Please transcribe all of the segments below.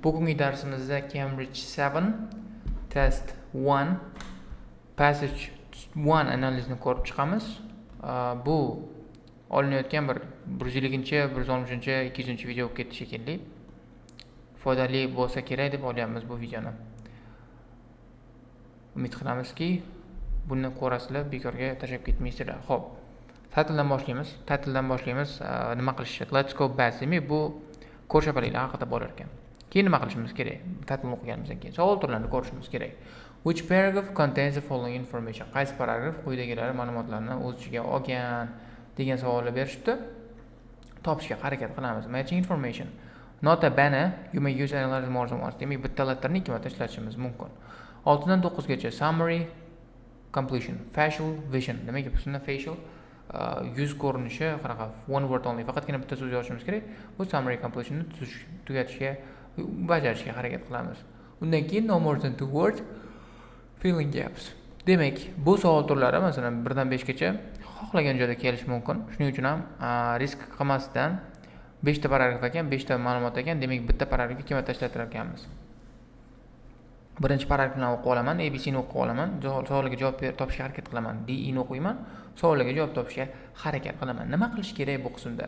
bugungi darsimizda Cambridge 7 test 1 passage 1 analizini ko'rib chiqamiz. Bu olinayotgan bir 150-chi, 160-chi, 200-chi video bo'lib ketdi shekilli. Foydali bo'lsa kerak deb o'ylayapmiz bu videoni. Umid qilamizki, buni ko'rasizlar, bekorga tashlab ketmaysizlar. Xo'p, Tahlildan boshlaymiz. Nima qilish? Let's go back. Demak, bu ko'rsatmalar haqida bo'lar ekan. Keyin nima qilishimiz kerak? Tahlil o'qiganimizdan keyin savol turlarini ko'rishimiz kerak. Which paragraph contains the following information? Qaysi paragraf quyidagilari ma'lumotlarni o'z ichiga olgan degan savollar berishibdi. Topishga harakat qilamiz. Matching information. Not a banner, you may use analyze more than once. Demak, bitta latlarni ikki marta ishlatishimiz mumkin. 6 dan 9 gacha summary, completion, facial, vision. Demak, bizning facial yuz ko'rinishi qanaqa one word only, faqatgina bitta so'z yozishimiz kerak. Bu summary completion ni tugatishga, bajarishga harakat qilamiz. Undan keyin no more than 2 words, filling gaps. Demak, bu savol turlari masalan 1 dan 5 gacha xohlagan joyda kelishi mumkin. Shuning uchun ham risk qilmasdan 5 ta paragraf ekan, 5 ta ma'lumot ekan, demak bitta paragrafga ikki marta ishlatar ekanmiz. Birinchi paragrafni o'qib olaman, ABC ni o'qib olaman, savollarga javob topishga harakat qilaman. DE ni o'qiyman, savollarga javob topishga harakat qilaman. Nima qilish kerak bu qismda?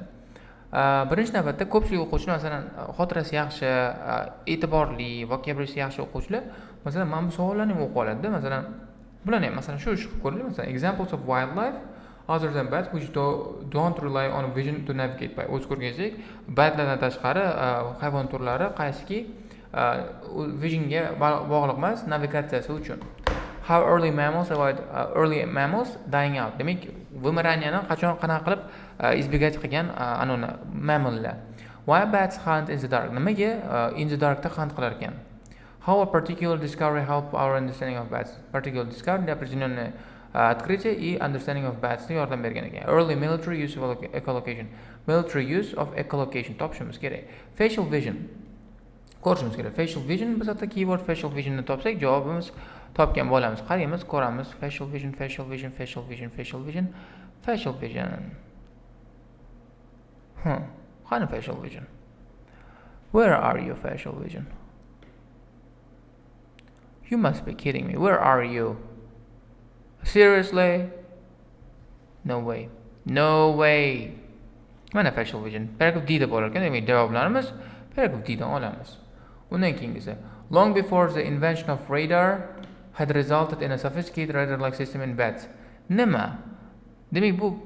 Birinchi navbatda ko'pchilik o'quvchilar masalan xotirasi yaxshi, e'tiborli, vokabularisi yaxshi o'quvchilar masalan mana bu savollarni o'qib oladi. Masalan, bularni ham masalan shu qilib ko'raylik. Masalan, examples of wildlife other than bats which don't rely on vision to navigate by. O'z ko'rganingizek, batlardan tashqari hayvon turlari qaysiki visionga bog'liq emas, navigatsiyasi uchun. How early mammals dying out. Demak, vymaraniyani qanaqa qilib избегать qilgan anona mammallar. Why bats hunt in the dark? Nimaga in the dark da hunt qilar ekan? How a particular discovery help our understanding of bats? Particular discovery определенное открытие и understanding of bats yordam bergan ekan. Early military use of echolocation. Military use of echolocation topishimiz kerak. Facial vision. Ko'rishimiz kerak. Facial vision biz hatto keyword facial vision ni topsak javobimiz topgan bo'lamiz. Qaraymiz, ko'ramiz. Facial vision. Qani facial vision? Where are you, facial vision? You must be kidding me. Where are you? Seriously? No way. Mana facial vision. Paragraf D da bo'lar ekan. Demak, javoblarimiz paragraf D dan olamiz. Undan keyingisi. Long before the invention of radar had resulted in a sophisticated radar-like system in bats. Nima? Demak, bu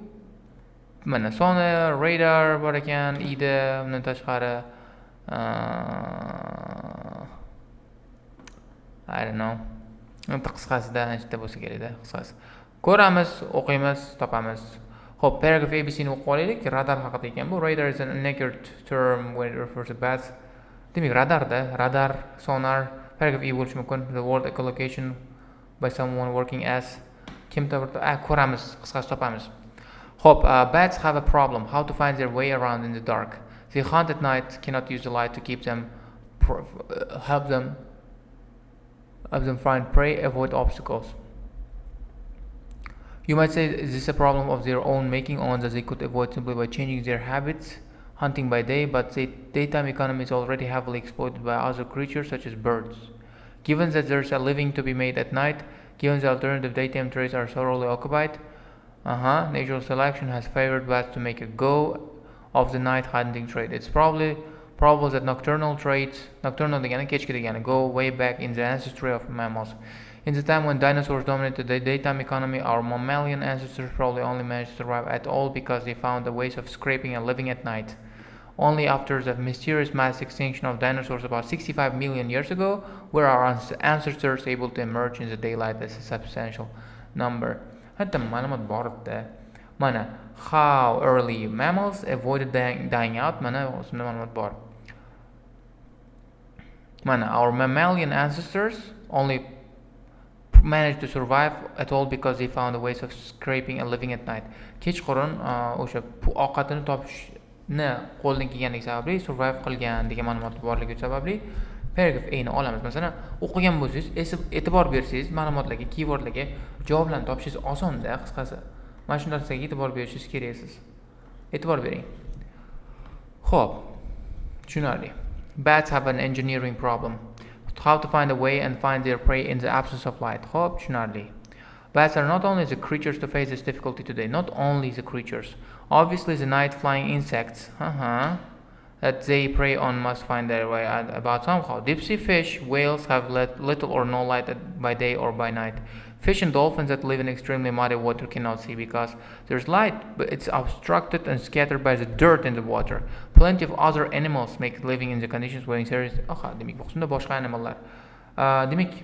mana sonar, radar bor ekan, ida, undan tashqari I don't know. Qisqasida nechta bo'lsa kerak-da, qisqasi. Ko'ramiz, o'qiymiz, topamiz. Xo'p, paragraf ABC ni o'qib olaylik. Radar haqida ekan bu. Radar is an inaccurate term when it refers to bats. Demak, radar, sonar, paragraf E bo'lishi mumkin. The word echolocation by someone working as ko'ramiz, qisqasi topamiz. Xo'p, bats have a problem. How to find their way around in the dark. They hunt at night, cannot use the light to keep them, help them find prey, avoid obstacles. You might say, is this a problem of their own making, or that they could avoid simply by changing their habits, hunting by day, but the daytime economy is already heavily exploited by other creatures such as birds. Given that there's a living to be made at night, given the alternative daytime trades are thoroughly occupied, natural selection has favored bats to make a go of the night hunting trade. It's probable that nocturnal degani kechki degani go way back in the ancestry of mammals. In the time when dinosaurs dominated the daytime economy, our mammalian ancestors probably only managed to survive at all because they found the ways of scraping and living at night. Only after the mysterious mass extinction of dinosaurs about 65 million years ago were our ancestors able to emerge in the daylight as a substantial number. Hatta ma'lumot bor edi. Mana how early mammals avoided dying out. Mana o'sunda ma'lumot bor. Mana our mammalian ancestors only managed to survive at all because they found the ways of scraping and living at night. Kechqurun o'sha ovqatini topishni qo'ldan kelganligi sababli survive qilgan degan ma'lumot borligi sababli paragraf A ni olamiz. Masalan, o'qigan bo'lsangiz, e'tibor bersangiz, ma'lumotlarga, keywordlarga javoblarni topishingiz osonda, qisqasi. Mana shunday narsaga e'tibor berishingiz kerak siz. E'tibor bering. Xo'p, tushunarli. Bats have an engineering problem. How to find a way and find their prey in the absence of light. Xo'p, tushunarli. Bats are not only the creatures to face this difficulty today, not only the creatures. Obviously, the night-flying insects that they prey on must find their way about somehow. Deep-sea fish, whales have little or no light by day or by night. Fish and dolphins that live in extremely muddy water cannot see because there's light, but it's obstructed and scattered by the dirt in the water. Plenty of other animals make living in the conditions where serious. Demek bu qismda boshqa animallar. Demek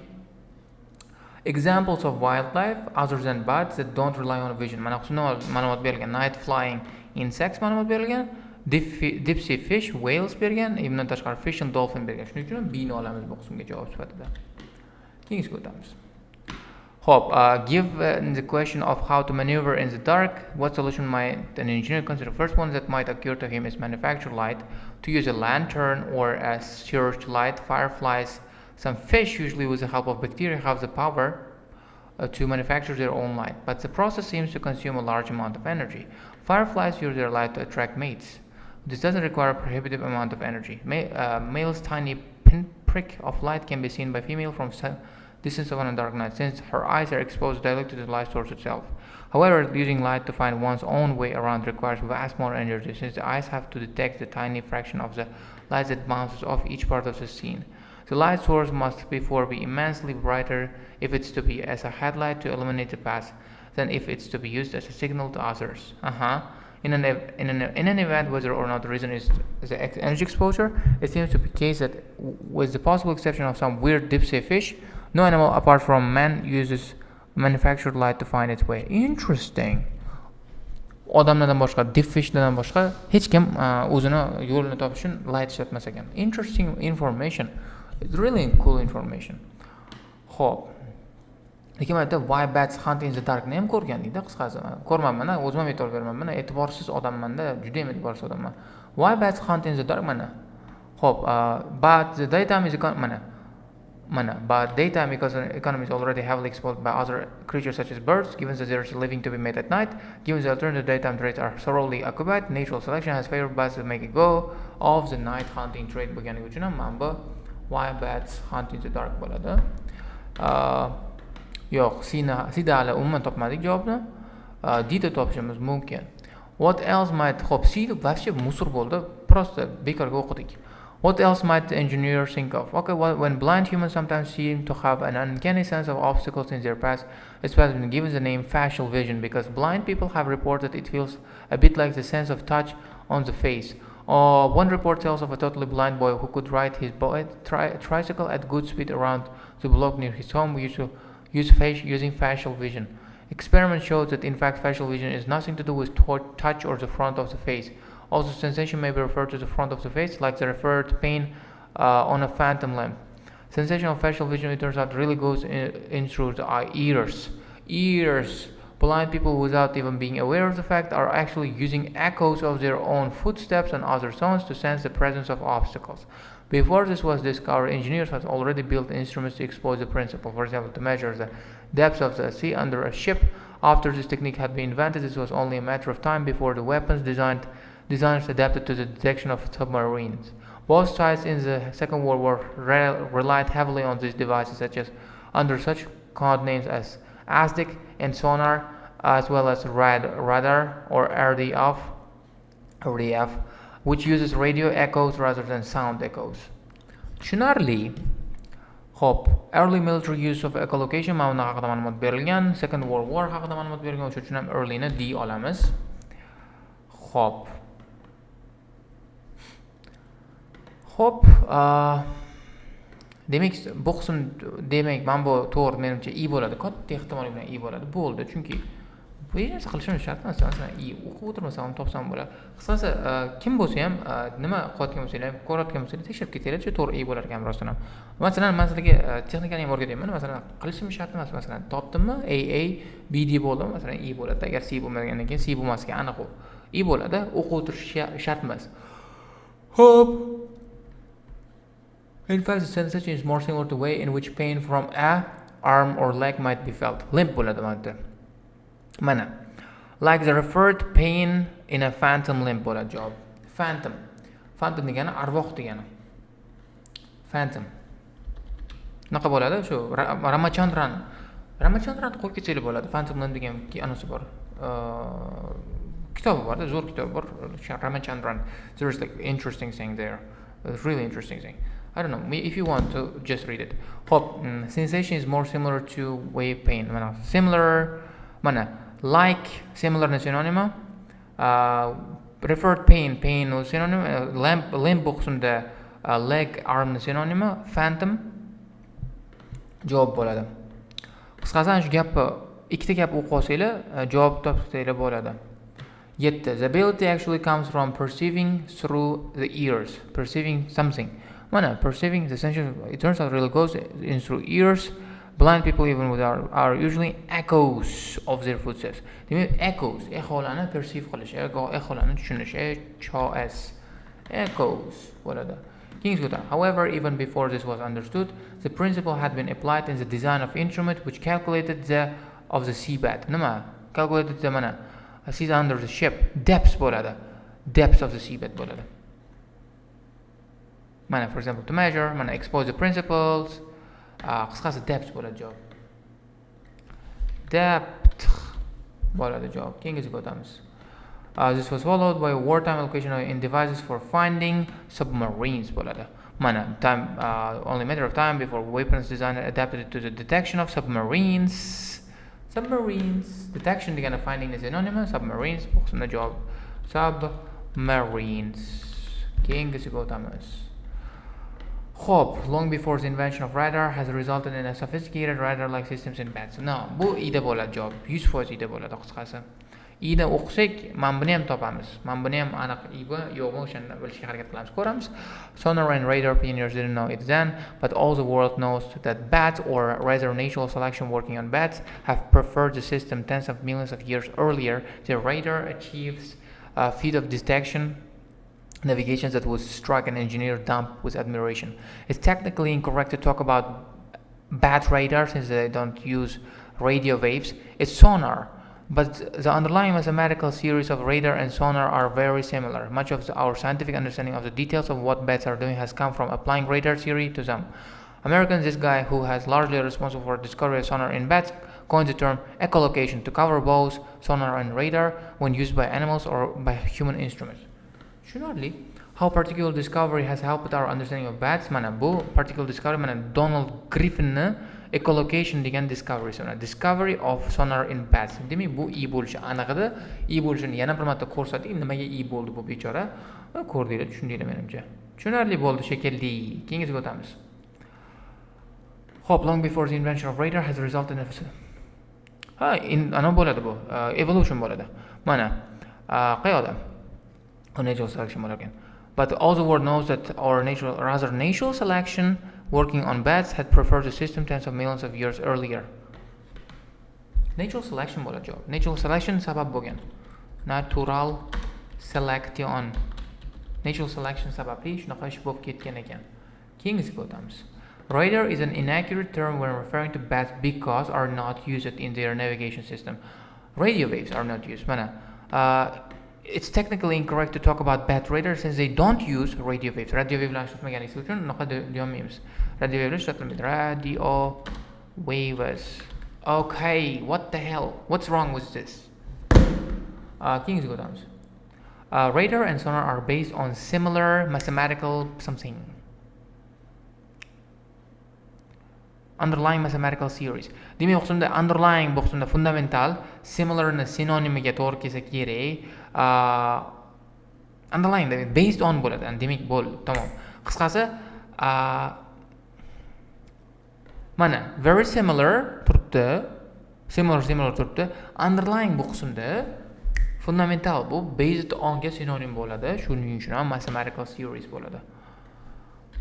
examples of wildlife other than bats that don't rely on vision. Mana qismda ma'lumot berilgan. Night flying insects ma'lumot berilgan. Deep sea fish, whales bergan, bundan tashqari fish and dolphin bergan. Shuning uchun bni olamiz bu qismga javob sifatida. Keyingiga o'tamiz. Given the question of how to maneuver in the dark, what solution might an engineer consider? First one that might occur to him is manufacture light, to use a lantern or a searchlight. Fireflies, some fish, usually with the help of bacteria, have the power to manufacture their own light, but the process seems to consume a large amount of energy. Fireflies use their light to attract mates. This doesn't require a prohibitive amount of energy. Male's tiny pinprick of light can be seen by female from distance on a dark night, since her eyes are exposed directly to the light source itself. However, using light to find one's own way around requires vast more energy, since the eyes have to detect the tiny fraction of the light that bounces off each part of the scene. The light source must therefore be immensely brighter if it's to be as a headlight to illuminate the path than if it's to be used as a signal to others. In an event, whether or not the reason is the energy exposure, it seems to be the case that, with the possible exception of some weird deep-sea fish, no animal apart from man uses manufactured light to find its way. Interesting. Odamlardan boshqa, deep fishlardan boshqa hech kim o'zini yo'lini topish uchun light ishlatmas ekan. Interesting information. It's really cool information. Xo'p. Lekin aytdi, why bats hunt in the dark ni ham ko'rgandingda qisqasi. Ko'rmanman, o'zim ham e'tibor bermanman. E'tiborsiz odammanda, juda ham e'tiborsiz odamman. Why bats hunt in the dark mana? Xo'p, but the daytime is but daytime economy is already heavily exposed by other creatures such as birds. Given that there is a living to be made at night, given the alternative daytime trades are thoroughly occupied, natural selection has favored bats to make a go of the night hunting trade. Bo'lganligi uchun ham bu why bats hunt in the dark bo'ladi. Yo'q, sida hali umuman topmadik javobni. Dida topishimiz mumkin. What else might sida вообще musor bo'ldi. Просто bekorga o'qidik. What else might the engineer think of? Okay, well, when blind humans sometimes seem to have an uncanny sense of obstacles in their path, it's been given the name facial vision because blind people have reported it feels a bit like the sense of touch on the face. One report tells of a totally blind boy who could ride his tricycle at good speed around the block near his home using facial vision. Experiments showed that in fact facial vision is nothing to do with touch or the front of the face. Also, sensation may be referred to the front of the face, like the referred pain on a phantom lamp. Sensation of facial vision, it turns out, really goes in through the ears. Ears. Blind people, without even being aware of the fact, are actually using echoes of their own footsteps and other sounds to sense the presence of obstacles. Before this was discovered, engineers had already built instruments to exploit the principle. For example, to measure the depth of the sea under a ship. After this technique had been invented, this was only a matter of time before the weapons designers adapted to the detection of submarines. Both sides in the Second World War relied heavily on these devices, under such code names as ASDIC and sonar, as well as radar or RDF, which uses radio echoes rather than sound echoes. Tushunarli. Xo'p, early military use of echolocation mana haqida ma'lumot berilgan, Second World War haqida ma'lumot berilgan, o'sha uchun ham early ni D olamiz. Xo'p, demak bu qism demak mana bu to'g'ri menimcha I bo'ladi. Katta ehtimol bilan I bo'ladi. Bo'ldi, chunki bu hech narsa qilishim shart emas. Masalan, I o'qib o'tirmasam topsam bo'ladi. Qisqasi, kim bo'lsa ham, nima qilayotgan bo'lsangiz, ko'rayotgan bo'lsangiz tekshirib ketinglar-chi, to'g'ri I bo'lar ekan rostdan ham. Masalan, men sizlarga texnikani ham o'rgatyapman. Masalan, qilishim shart emas. Masalan, topdimmi? A B D bo'ldi. Masalan, I bo'ladi. Agar C bo'lmagandan keyin C bo'lmasga aniq u. I bo'ladi. O'qib o'tirish shart emas. Xo'p. In fact, the sensation is more similar to the way in which pain from a arm or leg might be felt. Limp bo'ladi mana. Like the referred pain in a phantom limp bo'ladi javob. Phantom degani arvoh degani. Phantom. Bunaqa bo'ladi, shu Ramachandran qo'yib ketsangiz bo'ladi. Phantomland degan anasi bor. Kitobi borda, zo'r kitob bor. Ramachandran. There's like interesting thing there. It's really interesting thing. I don't know. If you want to just read it. Hop, sensation is more similar to wave pain. Mana similar, mana like similar na synonym. Referred pain no synonym. Limb boxunda leg arm na synonym. Phantom javob bo'ladi. Qisqasi shu gapni ikkita gap o'qib olsanglar, javob topsanglar bo'ladi. 7. The ability actually comes from perceiving through the ears. Perceiving something. Mana perceiving the sensation, it turns out really goes in through ears. Blind people even with are usually echoes of their footsteps. Demak, echoes, echolarni perceive qilish, echolarni tushunish, echoes bo'ladi. However, even before this was understood, the principle had been applied in the design of instrument which calculated of the seabed. Nima? Calculated the mana seas under the ship. Depths bo'ladi. Depths of the seabed bo'ladi. Mana, for example, to measure, mana expose the principles. Qisqasi depths bo'ladi javob. Depth bo'ladi javob. Keyingisiga o'tamiz. This was followed by a wartime allocation in devices for finding submarines bo'ladi. Mana time only matter of time before weapons designer adapted it to the detection of submarines. Detection degani finding is synonymous. Submarines boxunda javob. Submarines. Keyingisiga o'tamiz. Hop, long before the invention of radar has resulted in a sophisticated radar-like systems in bats. No, bu ida bo'ladi javob. 100% ida bo'ladi qisqasi. Ida o'qisak, mana buni ham topamiz. Mana buni ham aniq iba yo'qmi o'shani bilishga harakat qilamiz. Ko'ramiz. Sonar and radar pioneers didn't know it then, but all the world knows that bats, or rather natural selection working on bats, have preferred the system tens of millions of years earlier. The radar achieves a feat of detection navigation that was struck and engineer dumb with admiration. It's technically incorrect to talk about bat radar since they don't use radio waves. It's sonar. But the underlying mathematical series of radar and sonar are very similar. Much of our scientific understanding of the details of what bats are doing has come from applying radar theory to them. Americans, this guy who has largely responsible for discovery of sonar in bats, coined the term echolocation to cover both sonar and radar when used by animals or by human instruments. Tushunarli. How particular discovery has helped our understanding of bats. Mana bu particular discovery, mana Donald Griffinni echolocation degan discovery so'na. Discovery of sonar in bats. Demak, bu i bo'lishi aniq edi. I bo'lishini yana bir marta ko'rsating, nimaga i bo'ldi bu bechora? Ko'rdinglar, tushundinglar menimcha. Tushunarli bo'ldi shekilli. Keyingisiga o'tamiz. Hop, long before the invention of radar has resulted in ana bo'ladi bu. Evolution bo'ladi. Mana qayoqda? Natural selection bo'lar ekan. But all the world knows that our natural selection working on bats had preferred the system tens of millions of years earlier. Natural selection bo'ladi javob. Natural selection sabab bo'lgan. Natural selection. Natural selection sababli shunaqa ish bo'lib ketgan ekan. Keyingisiga o'tamiz. Radar is an inaccurate term when referring to bats because are not used in their navigation system. Radio waves are not used. Mana it's technically incorrect to talk about bat radar since they don't use radio waves. Radio wave bilan ishlatmaganligi uchun unaqa deyolmaymiz. Radio wave ishlatilmaydi. Radio waves. Okay, what the hell? What's wrong with this? Keyingisiga o'tamiz. Radar and sonar are based on similar mathematical something. Underlying mathematical series. Demak, o'qishimda underlying bo'qsimda fundamental, similar ni sinonimiga to'g'ri kelsa kerak. Underlying based on bo'ladi. Demak, bo'ldi. Tamom. Qisqasi, mana very similar turibdi. Similar turibdi. Underlying bo'qsimda fundamental bu based on ga sinonim bo'ladi. Shuning uchun ham mathematical series bo'ladi.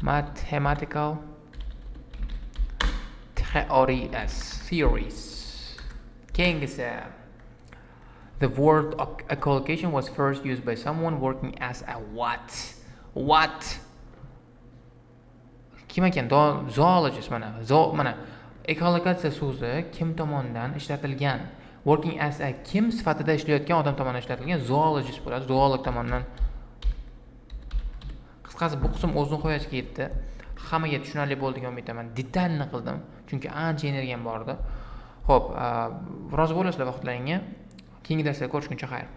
Mathematical theories. Keyingisi. The word echolocation was first used by someone working as a what? Kim ekan? Zoologist mana. Mana ekolokatsiya so'zi kim tomonidan ishlatilgan? Working as a kim sifatida ishlayotgan odam tomonidan ishlatilgan zoologist bo'ladi. Zoolog tomonidan. Qisqasi bu qism o'zini qo'yashga yetdi. hammaga tushunarli bo'ldi degan umidaman. Detalni qildim, chunki ancha energiyam bor edi. Xo'p, rozi bo'lasizlar vaqtlaringga. Keyingi darsda ko'rishguncha xayr.